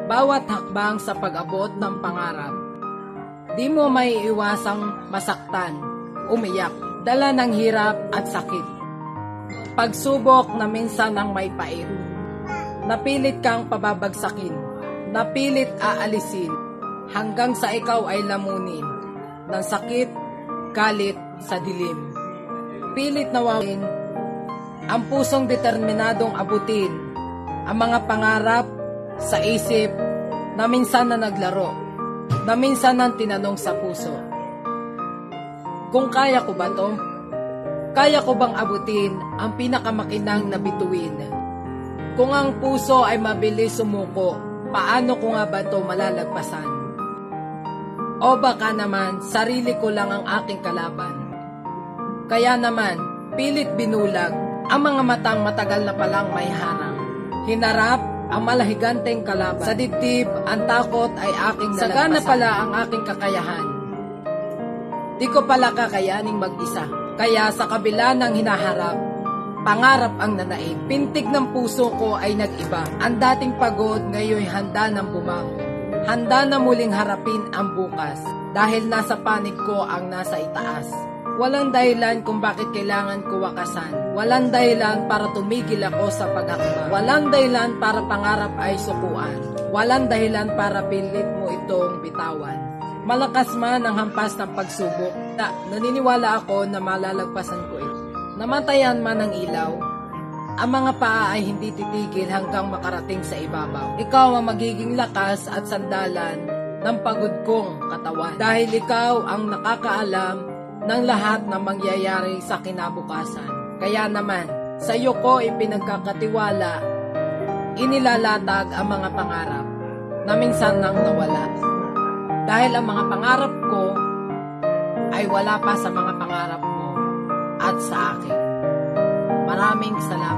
Bawat hakbang sa pag-abot ng pangarap, di mo may iwasang masaktan, umiyak, dala ng hirap at sakit. Pagsubok na minsan ang may pait, napilit kang pababagsakin, napilit aalisin, hanggang sa ikaw ay lamunin, ng sakit, galit sa dilim. Pilit nawawin, ang pusong determinadong abutin, ang mga pangarap sa isip na minsan na naglaro, na minsan nang tinanong sa puso. Kung kaya ko ba to? Kaya ko bang abutin ang pinakamakinang na bituin? Kung ang puso ay mabilis sumuko, paano ko nga ba to malalagpasan? O baka naman, sarili ko lang ang aking kalaban. Kaya naman, pilit binulag ang mga matang matagal na palang may harang. Hinarap ang malahiganteng kalaban. Sa dibdib, ang takot ay aking nalagpasan. Sagana pala ang aking kakayahan. Di ko pala kakayaning mag-isa. Kaya sa kabila ng hinaharap, pangarap ang nanaig. Pintig ng puso ko ay nag-iba. Ang dating pagod ngayon handa ng bumangon. Handa na muling harapin ang bukas. Dahil nasa panig ko ang nasa itaas. Walang dahilan kung bakit kailangan ko wakasan. Walang dahilan para tumigil ako sa paghakbang. Walang dahilan para pangarap ay sukuan. Walang dahilan para pilit mo itong bitawan. Malakas man ang hampas ng pagsubok, naniniwala ako na malalagpasan ko ito. Namatayan man ang ilaw, ang mga paa ay hindi titigil hanggang makarating sa ibabaw. Ikaw ang magiging lakas at sandalan ng pagod kong katawan. Dahil ikaw ang nakakaalam ng lahat na mangyayari sa kinabukasan. Kaya naman, sa iyo ko ipinagkakatiwala, inilalatag ang mga pangarap na minsan nang nawala. Dahil ang mga pangarap ko ay wala pa sa mga pangarap mo at sa akin. Maraming salamat.